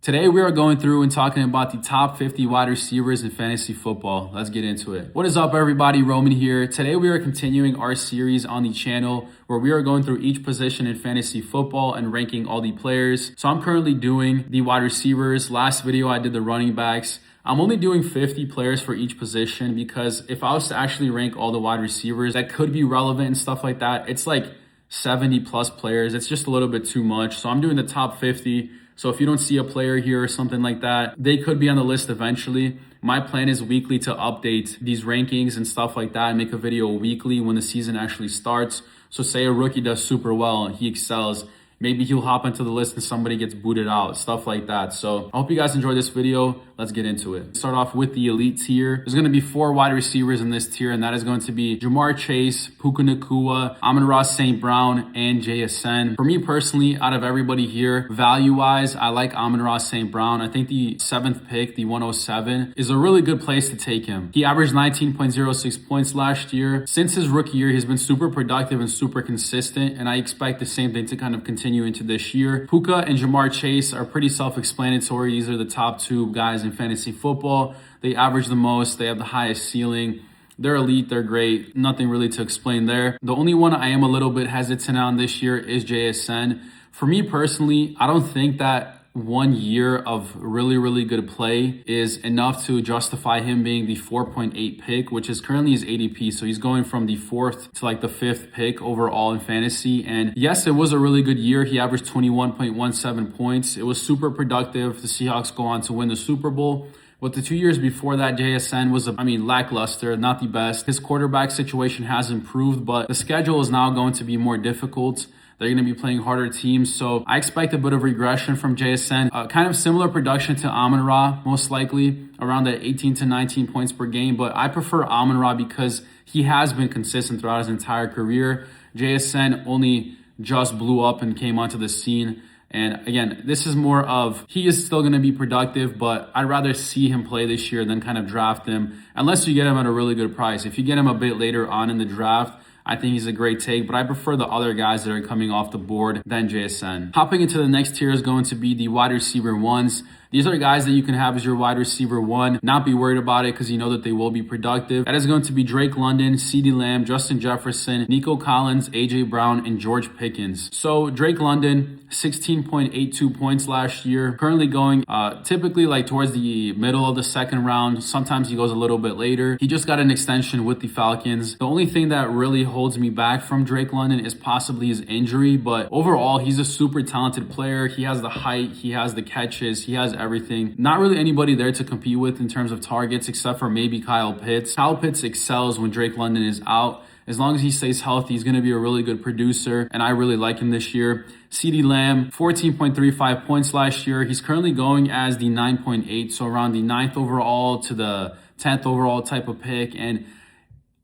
Today we are going through and talking about the top 50 wide receivers in fantasy football. Let's get into it. What is up, everybody? Roman here. Today we are continuing our series on the channel where we are going through each position in fantasy football and ranking all the players. So I'm currently doing the wide receivers. Last video I did the running backs. I'm only doing 50 players for each position because if I was to actually rank all the wide receivers that could be relevant and stuff like that, it's like 70 plus players. It's just a little bit too much. So I'm doing the top 50. So if you don't see a player here or something like that, they could be on the list eventually. My plan is weekly to update these rankings and stuff like that and make a video weekly when the season actually starts. So say a rookie does super well and he excels, maybe he'll hop into the list and somebody gets booted out, stuff like that. So I hope you guys enjoyed this video. Let's get into it. Start off with the elite tier. There's going to be 4 wide receivers in this tier, and that is going to be Jamar Chase, Puka Nacua, Amon-Ra St. Brown, and JSN. For me personally, out of everybody here, value-wise, I like Amon-Ra St. Brown. I think the 7th pick, the 107, is a really good place to take him. He averaged 19.06 points last year. Since his rookie year, he's been super productive and super consistent, and I expect the same thing to kind of continue into this year. Puka and Jamar Chase are pretty self-explanatory. These are the top 2 guys in fantasy football. They average the most. They have the highest ceiling. They're elite. They're great. Nothing really to explain there. The only one I am a little bit hesitant on this year is JSN. For me personally, I don't think that 1 year of really good play is enough to justify him being the 4.8 pick, which is currently his ADP. So he's going from the 4th to like the 5th pick overall in fantasy. And yes, it was a really good year. He averaged 21.17 points. It was super productive. The Seahawks go on to win the Super Bowl. But the 2 years before that, JSN was, lackluster, not the best. His quarterback situation has improved, but the schedule is now going to be more difficult. They're going to be playing harder teams. So I expect a bit of regression from JSN. Kind of similar production to Amon-Ra, most likely, around the 18 to 19 points per game. But I prefer Amon-Ra because he has been consistent throughout his entire career. JSN only just blew up and came onto the scene. And again, this is more of, he is still going to be productive, but I'd rather see him play this year than kind of draft him, unless you get him at a really good price. If you get him a bit later on in the draft, I think he's a great take, but I prefer the other guys that are coming off the board than JSN. Hopping into the next tier is going to be the wide receiver ones. These are guys that you can have as your wide receiver 1, not be worried about it because you know that they will be productive. That is going to be Drake London, CeeDee Lamb, Justin Jefferson, Nico Collins, AJ Brown, and George Pickens. So Drake London, 16.82 points last year, currently going typically like towards the middle of the 2nd round. Sometimes he goes a little bit later. He just got an extension with the Falcons. The only thing that really holds me back from Drake London is possibly his injury, but overall, he's a super talented player. He has the height, he has the catches, he has everything. Not really anybody there to compete with in terms of targets except for maybe Kyle Pitts. Kyle Pitts excels when Drake London is out. As long as he stays healthy, he's going to be a really good producer, and I really like him this year. CeeDee Lamb, 14.35 points last year. He's currently going as the 9.8, so around the 9th overall to the 10th overall type of pick, and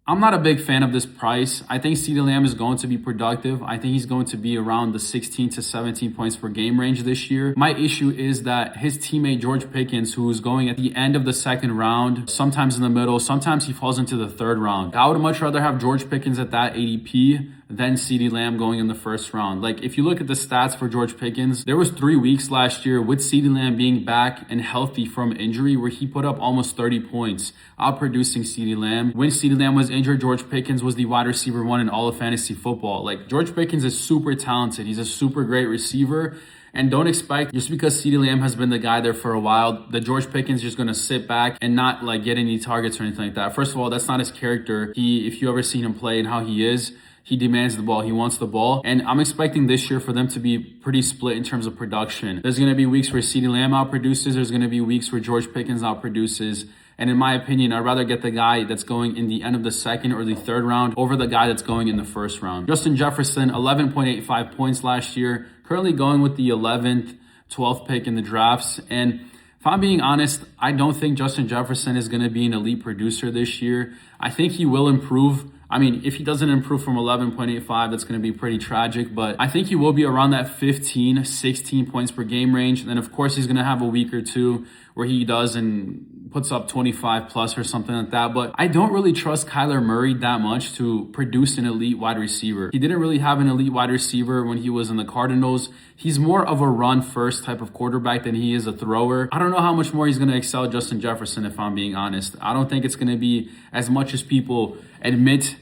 I'm not a big fan of this price. I think CeeDee Lamb is going to be productive. I think he's going to be around the 16 to 17 points per game range this year. My issue is that his teammate George Pickens, who is going at the end of the 2nd round, sometimes in the middle, sometimes he falls into the 3rd round. I would much rather have George Pickens at that ADP than CeeDee Lamb going in the 1st round. Like, if you look at the stats for George Pickens, there was 3 weeks last year with CeeDee Lamb being back and healthy from injury where he put up almost 30 points, outproducing CeeDee Lamb. When CeeDee Lamb was injured, George Pickens was the wide receiver 1 in all of fantasy football. Like, George Pickens is super talented. He's a super great receiver. And don't expect, just because CeeDee Lamb has been the guy there for a while, that George Pickens is just going to sit back and not like get any targets or anything like that. First of all, that's not his character. If you ever seen him play and how he is, he demands the ball. He wants the ball. And I'm expecting this year for them to be pretty split in terms of production. There's going to be weeks where CeeDee Lamb outproduces. There's going to be weeks where George Pickens outproduces. And in my opinion, I'd rather get the guy that's going in the end of the 2nd or the 3rd round over the guy that's going in the 1st round. Justin Jefferson, 11.85 points last year, currently going with the 11th, 12th pick in the drafts. And if I'm being honest, I don't think Justin Jefferson is going to be an elite producer this year. I think he will improve. If he doesn't improve from 11.85, that's going to be pretty tragic. But I think he will be around that 15, 16 points per game range. And then, of course, he's going to have a week or two where he doesn't puts up 25 plus or something like that. But I don't really trust Kyler Murray that much to produce an elite wide receiver. He didn't really have an elite wide receiver when he was in the Cardinals. He's more of a run first type of quarterback than he is a thrower. I don't know how much more he's going to excel Justin Jefferson, if I'm being honest. I don't think it's going to be as much as people admit.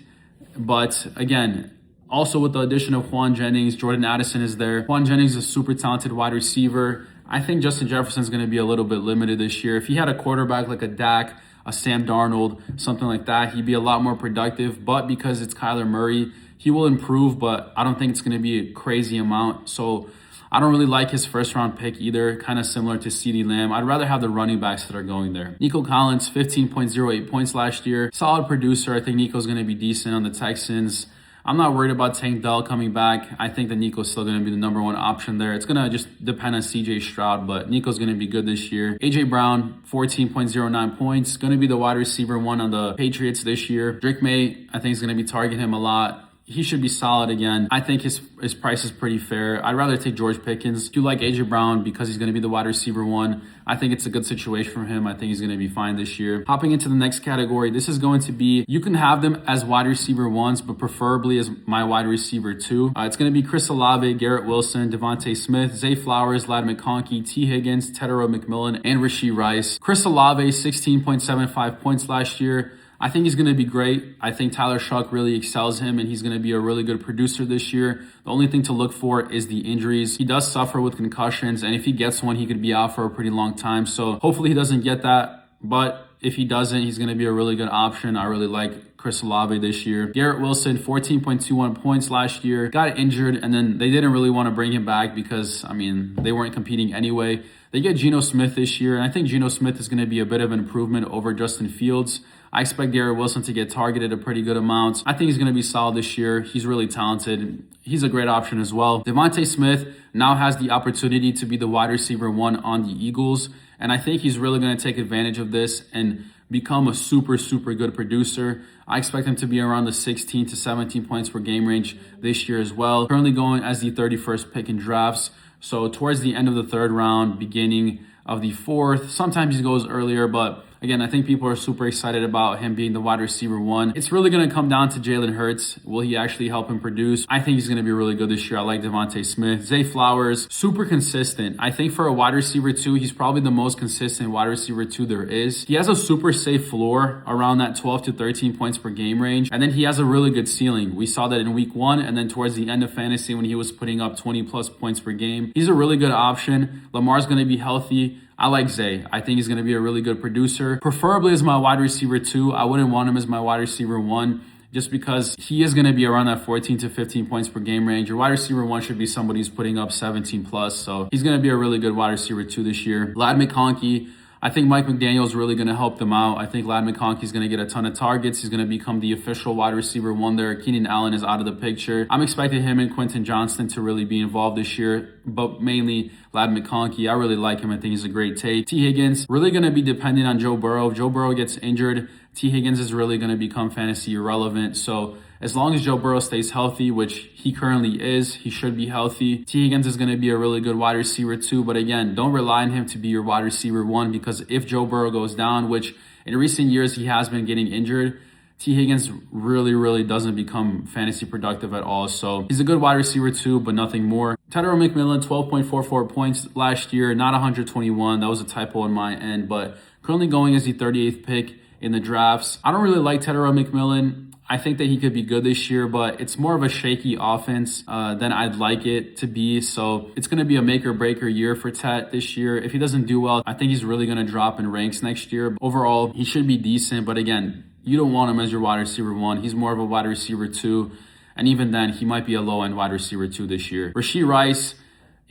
But again, also with the addition of Juan Jennings, Jordan Addison is there. Juan Jennings is a super talented wide receiver. I think Justin Jefferson's going to be a little bit limited this year. If he had a quarterback like a Dak, a Sam Darnold, something like that, he'd be a lot more productive. But because it's Kyler Murray, he will improve, but I don't think it's going to be a crazy amount. So I don't really like his first round pick either, kind of similar to CeeDee Lamb. I'd rather have the running backs that are going there. Nico Collins, 15.08 points last year. Solid producer. I think Nico's going to be decent on the Texans. I'm not worried about Tank Dell coming back. I think that Nico's still going to be the number one option there. It's going to just depend on CJ Stroud, but Nico's going to be good this year. AJ Brown, 14.09 points. Going to be the wide receiver one on the Patriots this year. Drake May, I think is going to be targeting him a lot. He should be solid again. I think his price is pretty fair. I'd rather take George Pickens. If you like AJ Brown because he's going to be the wide receiver one, I think it's a good situation for him. I think he's going to be fine this year. Hopping into the next category, this is going to be, you can have them as wide receiver ones, but preferably as my wide receiver two. It's going to be Chris Olave, Garrett Wilson, Devontae Smith, Zay Flowers, Ladd McConkey, T. Higgins, Tedero McMillan, and Rashee Rice. Chris Olave, 16.75 points last year. I think he's going to be great. I think Tyler Shuck really excels him, and he's going to be a really good producer this year. The only thing to look for is the injuries. He does suffer with concussions, and if he gets one, he could be out for a pretty long time. So hopefully he doesn't get that. But if he doesn't, he's going to be a really good option. I really like Chris Olave this year. Garrett Wilson, 14.21 points last year. Got injured, and then they didn't really want to bring him back because, they weren't competing anyway. They get Geno Smith this year, and I think Geno Smith is going to be a bit of an improvement over Justin Fields. I expect Garrett Wilson to get targeted a pretty good amount. I think he's going to be solid this year. He's really talented. He's a great option as well. Devontae Smith now has the opportunity to be the wide receiver one on the Eagles, and I think he's really going to take advantage of this and become a super, super good producer. I expect him to be around the 16 to 17 points per game range this year as well. Currently going as the 31st pick in drafts. So towards the end of the third round, beginning of the fourth. Sometimes he goes earlier, but again, I think people are super excited about him being the wide receiver one. It's really going to come down to Jalen Hurts. Will he actually help him produce? I think he's going to be really good this year. I like Devontae Smith. Zay Flowers, super consistent. I think for a wide receiver two, he's probably the most consistent wide receiver two there is. He has a super safe floor around that 12 to 13 points per game range. And then he has a really good ceiling. We saw that in week one and then towards the end of fantasy when he was putting up 20 plus points per game. He's a really good option. Lamar's going to be healthy. I like Zay. I think he's going to be a really good producer. Preferably as my wide receiver two. I wouldn't want him as my wide receiver one just because he is going to be around that 14 to 15 points per game range. Your wide receiver one should be somebody who's putting up 17 plus. So he's going to be a really good wide receiver two this year. Ladd McConkey. I think Mike McDaniel's really going to help them out. I think Ladd McConkey's going to get a ton of targets. He's going to become the official wide receiver one there. Keenan Allen is out of the picture. I'm expecting him and Quentin Johnston to really be involved this year, but mainly Ladd McConkey. I really like him. I think he's a great take. T. Higgins, really going to be dependent on Joe Burrow. If Joe Burrow gets injured, T. Higgins is really going to become fantasy irrelevant. So as long as Joe Burrow stays healthy, which he currently is, he should be healthy. T. Higgins is going to be a really good wide receiver too. But again, don't rely on him to be your wide receiver one because if Joe Burrow goes down, which in recent years he has been getting injured, T. Higgins really doesn't become fantasy productive at all. So he's a good wide receiver too, but nothing more. Tedero McMillan, 12.44 points last year, not 121. That was a typo on my end, but currently going as the 38th pick in the drafts. I don't really like Tedero McMillan. I think that he could be good this year, but it's more of a shaky offense than I'd like it to be. So it's going to be a make or breaker year for Tet this year. If he doesn't do well, I think he's really going to drop in ranks next year. Overall, he should be decent, but again, you don't want him as your wide receiver one. He's more of a wide receiver two. And even then, he might be a low-end wide receiver two this year. Rashee Rice,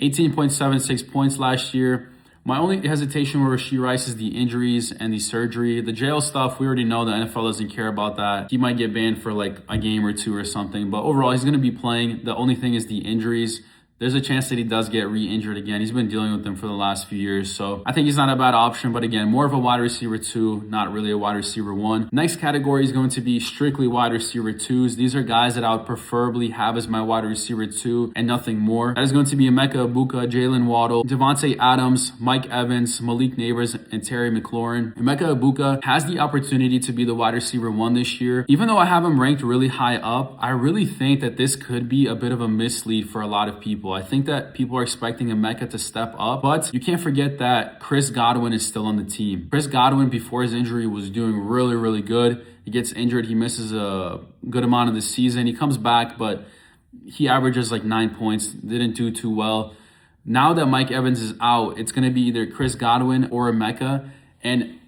18.76 points last year. My only hesitation with Rashee Rice is the injuries and the surgery. The jail stuff, we already know the NFL doesn't care about that. He might get banned for like a game or two or something. But overall, he's going to be playing. The only thing is the injuries. there's a chance that he does get re-injured again. He's been dealing with them for the last few years. So I think he's not a bad option, but again, more of a wide receiver 2, not really a wide receiver 1. Next category is going to be strictly wide receiver 2s. These are guys that I would preferably have as my wide receiver 2 and nothing more. That is going to be Emeka Egbuka, Jalen Waddle, Devontae Adams, Mike Evans, Malik Neighbors, and Terry McLaurin. Emeka Egbuka has the opportunity to be the wide receiver 1 this year. Even though I have him ranked really high up, I really think that this could be a bit of a mislead for a lot of people. I think that people are expecting Emeka to step up, but you can't forget that Chris Godwin is still on the team. Chris Godwin, before his injury, was doing really, really good. He gets injured. He misses a good amount of the season. He comes back, but he averages like 9 points. Didn't do too well. Now that Mike Evans is out, it's going to be either Chris Godwin or Emeka, and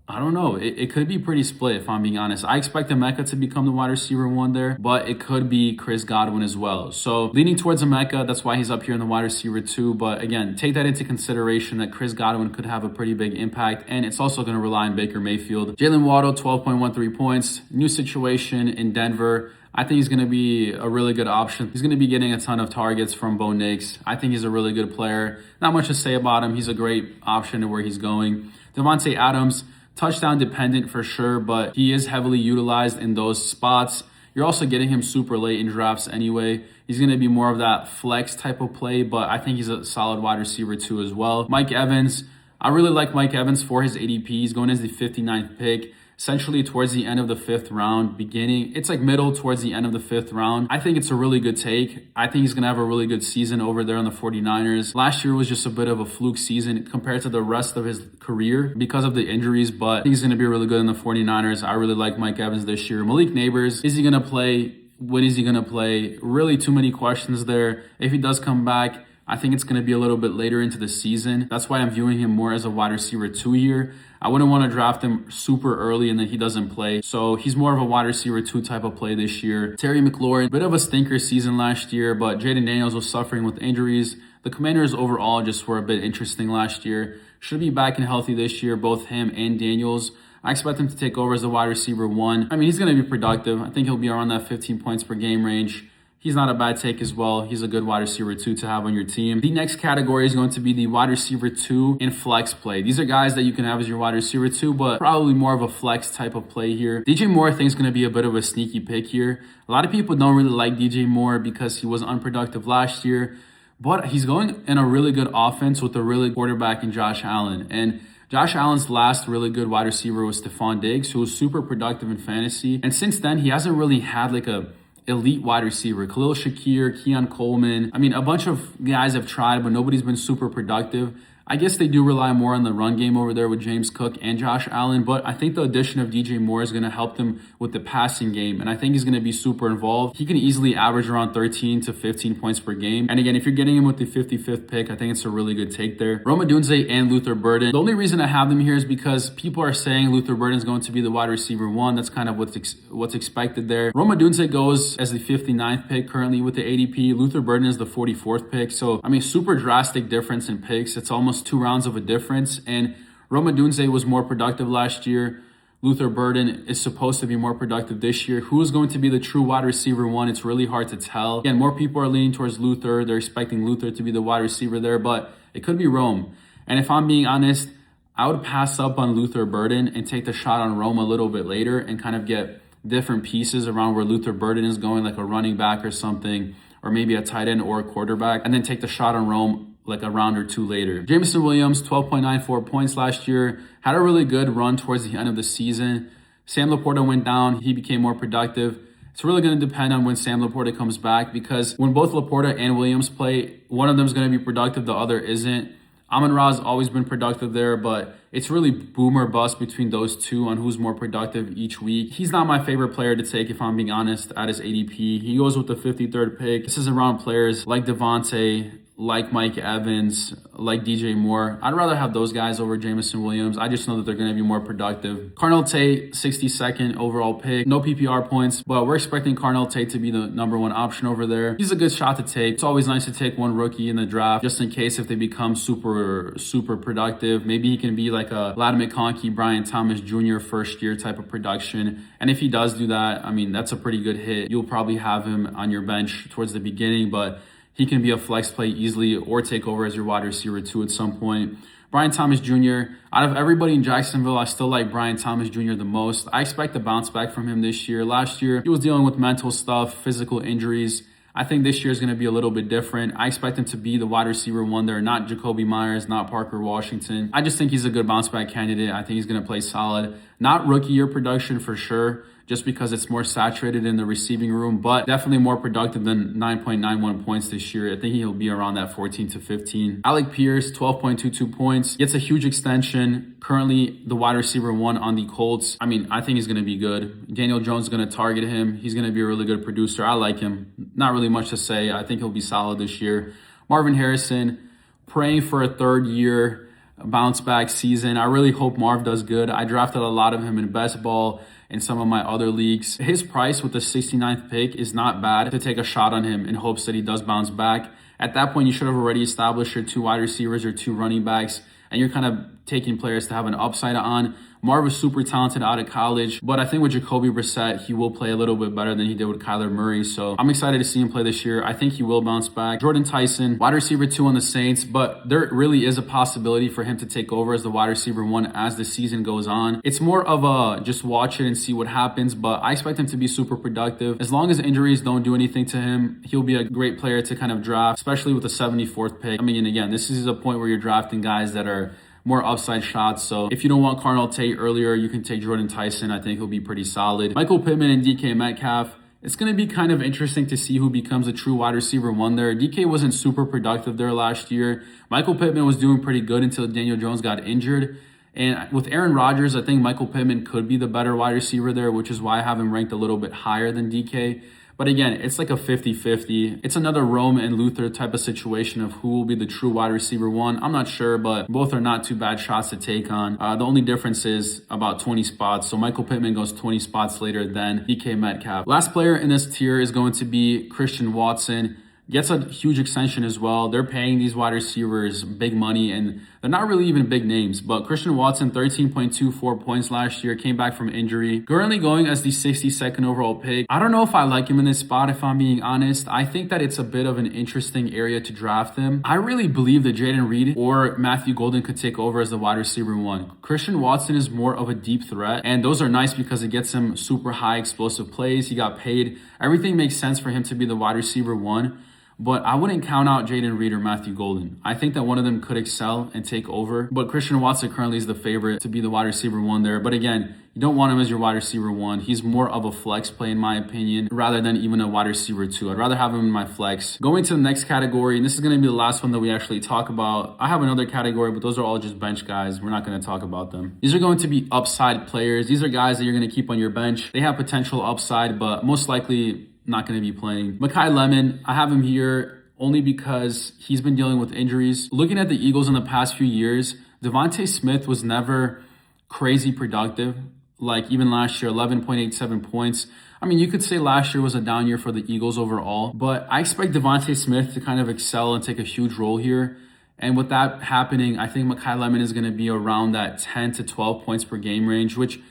I don't know. It could be pretty split, if I'm being honest. I expect Emeka to become the wide receiver 1 there, but it could be Chris Godwin as well. So leaning towards Emeka, that's why he's up here in the wide receiver 2. But again, take that into consideration that Chris Godwin could have a pretty big impact, and it's also going to rely on Baker Mayfield. Jalen Waddle, 12.13 points. New situation in Denver. I think he's going to be a really good option. He's going to be getting a ton of targets from Bo Nix. I think he's a really good player. Not much to say about him. He's a great option to where he's going. Devontae Adams, touchdown dependent for sure, but he is heavily utilized in those spots. You're also getting him super late in drafts anyway. He's going to be more of that flex type of play, but I think he's a solid wide receiver 2 as well. Mike Evans, I really like Mike Evans for his ADP. He's going as the 59th pick. Essentially towards the end of the 5th round, it's like middle towards the end of the 5th round. I think it's a really good take. I think he's going to have a really good season over there on the 49ers. Last year was just a bit of a fluke season compared to the rest of his career because of the injuries, but I think he's going to be really good in the 49ers. I really like Mike Evans this year. Malik Neighbors, is he going to play? When is he going to play? Really too many questions there. If he does come back, I think it's going to be a little bit later into the season. That's why I'm viewing him more as a wide receiver 2 here. I wouldn't want to draft him super early and then he doesn't play. So he's more of a wide receiver 2 type of play this year. Terry McLaurin, bit of a stinker season last year, but Jaden Daniels was suffering with injuries. The Commanders overall just were a bit interesting last year. Should be back and healthy this year, both him and Daniels. I expect him to take over as a wide receiver 1. I mean, he's going to be productive. I think he'll be around that 15 points per game range. He's not a bad take as well. He's a good wide receiver 2 to have on your team. The next category is going to be the wide receiver 2 in flex play. These are guys that you can have as your wide receiver 2, but probably more of a flex type of play here. DJ Moore, I think, is going to be a bit of a sneaky pick here. A lot of people don't really like DJ Moore because he was unproductive last year, but he's going in a really good offense with a really good quarterback in Josh Allen. And Josh Allen's last really good wide receiver was Stephon Diggs, who was super productive in fantasy. And since then, he hasn't really had like a elite wide receiver. Khalil Shakir, Keon Coleman. I mean, a bunch of guys have tried, but nobody's been super productive. I guess they do rely more on the run game over there with James Cook and Josh Allen, but I think the addition of DJ Moore is going to help them with the passing game, and I think he's going to be super involved. He can easily average around 13 to 15 points per game. And again, if you're getting him with the 55th pick, I think it's a really good take there. Rome Odunze and Luther Burden. The only reason I have them here is because people are saying Luther Burden is going to be the wide receiver 1. That's kind of what's expected there. Rome Odunze goes as the 59th pick currently with the ADP. Luther Burden is the 44th pick. So, I mean, super drastic difference in picks. It's almost 2 rounds of a difference, and Rome Odunze was more productive last year. Luther Burden is supposed to be more productive this year. Who is going to be the true wide receiver 1? It's really hard to tell. Again, more people are leaning towards Luther. They're expecting Luther to be the wide receiver there, but it could be Rome. And if I'm being honest, I would pass up on Luther Burden and take the shot on Rome a little bit later and kind of get different pieces around where Luther Burden is going, like a running back or something, or maybe a tight end or a quarterback, and then take the shot on Rome like a round or 2 later. Jameson Williams, 12.94 points last year, had a really good run towards the end of the season. Sam Laporta went down. He became more productive. It's really going to depend on when Sam Laporta comes back, because when both Laporta and Williams play, one of them is going to be productive, the other isn't. Amon-Ra has always been productive there, but it's really boom or bust between those two on who's more productive each week. He's not my favorite player to take, if I'm being honest, at his ADP. He goes with the 53rd pick. This is around players like Devontae, like Mike Evans, like DJ Moore. I'd rather have those guys over Jameson Williams. I just know that they're going to be more productive. Carnell Tate, 62nd overall pick. No PPR points, but we're expecting Carnell Tate to be the number 1 option over there. He's a good shot to take. It's always nice to take one rookie in the draft, just in case if they become super productive. Maybe he can be like a Ladd McConkey, Brian Thomas Jr. first year type of production. And if he does do that, I mean, that's a pretty good hit. You'll probably have him on your bench towards the beginning, but he can be a flex play easily or take over as your wide receiver 2 at some point. Brian Thomas Jr., out of everybody in Jacksonville, I still like Brian Thomas Jr. the most. I expect a bounce back from him this year. Last year, he was dealing with mental stuff, physical injuries. I think this year is going to be a little bit different. I expect him to be the wide receiver 1 there, not Jacoby Myers, not Parker Washington. I just think he's a good bounce back candidate. I think he's going to play solid. Not rookie year production for sure, just because it's more saturated in the receiving room, but definitely more productive than 9.91 points this year. I think he'll be around that 14 to 15. Alec Pierce, 12.22 points, gets a huge extension. Currently the wide receiver 1 on the Colts. I mean, I think he's going to be good. Daniel Jones is going to target him. He's going to be a really good producer. I like him. Not really much to say. I think he'll be solid this year. Marvin Harrison, praying for a third year bounce back season. I really hope Marv does good. I drafted a lot of him in best ball in some of my other leagues. His price with the 69th pick is not bad to take a shot on him in hopes that he does bounce back. At that point, you should have already established your 2 wide receivers or 2 running backs, and you're kind of taking players to have an upside on. Marv was super talented out of college, but I think with Jacoby Brissett, he will play a little bit better than he did with Kyler Murray. So I'm excited to see him play this year. I think he will bounce back. Jordan Tyson, wide receiver 2 on the Saints, but there really is a possibility for him to take over as the wide receiver 1 as the season goes on. It's more of a just watch it and see what happens, but I expect him to be super productive. As long as injuries don't do anything to him, he'll be a great player to kind of draft, especially with the 74th pick. I mean, and again, this is a point where you're drafting guys that are more upside shots. So if you don't want Carnell Tate earlier, you can take Jordan Tyson. I think he'll be pretty solid. Michael Pittman and DK Metcalf. It's going to be kind of interesting to see who becomes a true wide receiver 1 there. DK wasn't super productive there last year. Michael Pittman was doing pretty good until Daniel Jones got injured. And with Aaron Rodgers, I think Michael Pittman could be the better wide receiver there, which is why I have him ranked a little bit higher than DK. But again, it's like a 50-50. It's another Rome and Luther type of situation of who will be the true wide receiver 1. I'm not sure, but both are not too bad shots to take on. The only difference is about 20 spots. So Michael Pittman goes 20 spots later than DK Metcalf. Last player in this tier is going to be Christian Watson. Gets a huge extension as well. They're paying these wide receivers big money, and they're not really even big names. But Christian Watson, 13.24 points last year, came back from injury. Currently going as the 62nd overall pick. I don't know if I like him in this spot, if I'm being honest. I think that it's a bit of an interesting area to draft him. I really believe that Jaden Reed or Matthew Golden could take over as the wide receiver 1. Christian Watson is more of a deep threat, and those are nice because it gets him super high explosive plays. He got paid. Everything makes sense for him to be the wide receiver 1. But I wouldn't count out Jaden Reed or Matthew Golden. I think that one of them could excel and take over. But Christian Watson currently is the favorite to be the wide receiver 1 there. But again, you don't want him as your wide receiver 1. He's more of a flex play in my opinion, rather than even a wide receiver 2. I'd rather have him in my flex. Going to the next category, and this is going to be the last one that we actually talk about. I have another category, but those are all just bench guys. We're not going to talk about them. These are going to be upside players. These are guys that you're going to keep on your bench. They have potential upside, but most likely not going to be playing. Mekhi Lemon, I have him here only because he's been dealing with injuries. Looking at the Eagles in the past few years, Devontae Smith was never crazy productive. Like even last year, 11.87 points. I mean, you could say last year was a down year for the Eagles overall, but I expect Devontae Smith to kind of excel and take a huge role here. And with that happening, I think Mekhi Lemon is going to be around that 10 to 12 points per game range, which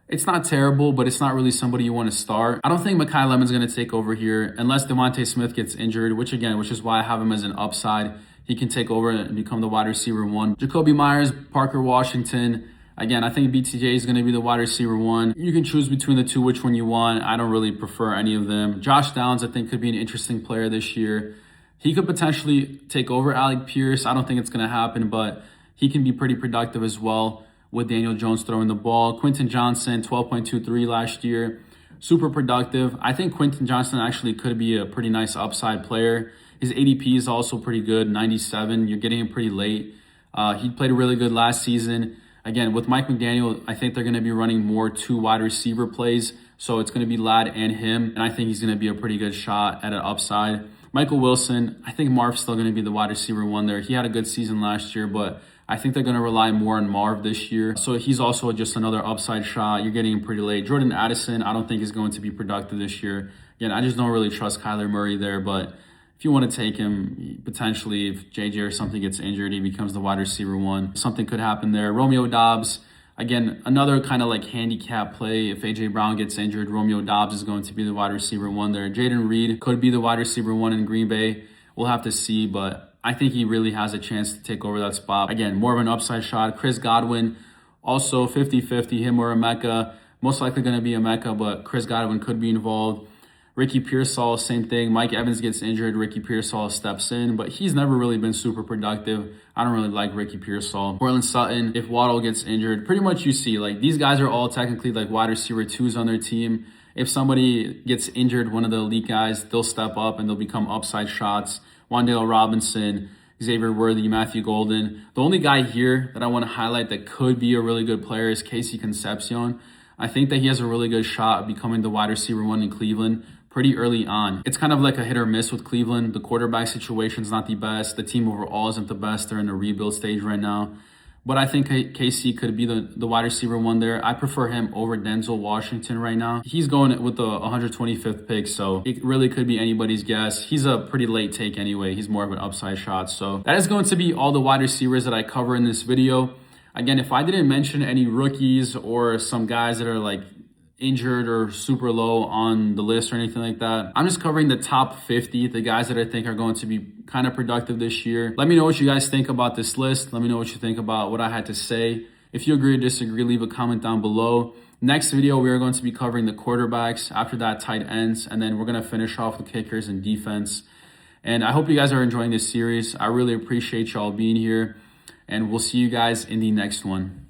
it's not terrible, but it's not really somebody you want to start. I don't think Mekhi Lemon's going to take over here unless Devontae Smith gets injured, which is why I have him as an upside. He can take over and become the wide receiver 1. Jacoby Myers, Parker Washington. Again, I think BTJ is going to be the wide receiver 1. You can choose between the two which one you want. I don't really prefer any of them. Josh Downs, I think, could be an interesting player this year. He could potentially take over Alec Pierce. I don't think it's going to happen, but he can be pretty productive as well with Daniel Jones throwing the ball. Quentin Johnson, 12.23 last year. Super productive. I think Quentin Johnson actually could be a pretty nice upside player. His ADP is also pretty good, 97. You're getting him pretty late. He played really good last season. Again, with Mike McDaniel, I think they're going to be running more 2 wide receiver plays. So it's going to be Ladd and him. And I think he's going to be a pretty good shot at an upside. Michael Wilson, I think Marv's still going to be the wide receiver 1 there. He had a good season last year, but I think they're going to rely more on Marv this year. So he's also just another upside shot. You're getting him pretty late. Jordan Addison, I don't think is going to be productive this year. Again, I just don't really trust Kyler Murray there, but if you want to take him, potentially if JJ or something gets injured, he becomes the wide receiver 1. Something could happen there. Romeo Doubs, again, another kind of like handicap play. If AJ Brown gets injured, Romeo Doubs is going to be the wide receiver 1 there. Jaden Reed could be the wide receiver 1 in Green Bay. We'll have to see, but I think he really has a chance to take over that spot. Again, more of an upside shot. Chris Godwin, also 50-50, him or Emeka. Most likely going to be Emeka, but Chris Godwin could be involved. Ricky Pearsall, same thing. Mike Evans gets injured. Ricky Pearsall steps in, but he's never really been super productive. I don't really like Ricky Pearsall. Courtland Sutton, if Waddle gets injured, pretty much you see, like, these guys are all technically like wide receiver 2s on their team. If somebody gets injured, one of the elite guys, they'll step up and they'll become upside shots. Wan'Dale Robinson, Xavier Worthy, Matthew Golden. The only guy here that I want to highlight that could be a really good player is Casey Concepcion. I think that he has a really good shot of becoming the wide receiver 1 in Cleveland pretty early on. It's kind of like a hit or miss with Cleveland. The quarterback situation is not the best. The team overall isn't the best. They're in a rebuild stage right now. But I think KC could be the wide receiver 1 there. I prefer him over Denzel Washington right now. He's going with the 125th pick, so it really could be anybody's guess. He's a pretty late take anyway. He's more of an upside shot. So that is going to be all the wide receivers that I cover in this video. Again, if I didn't mention any rookies or some guys that are like injured or super low on the list or anything like that, I'm just covering the top 50, the guys that I think are going to be kind of productive this year. Let me know what you guys think about this list. Let me know what you think about what I had to say. If you agree or disagree, leave a comment down below. Next video, we are going to be covering the quarterbacks, after that tight ends, and then we're going to finish off with kickers and defense. And I hope you guys are enjoying this series. I really appreciate y'all being here, and we'll see you guys in the next one.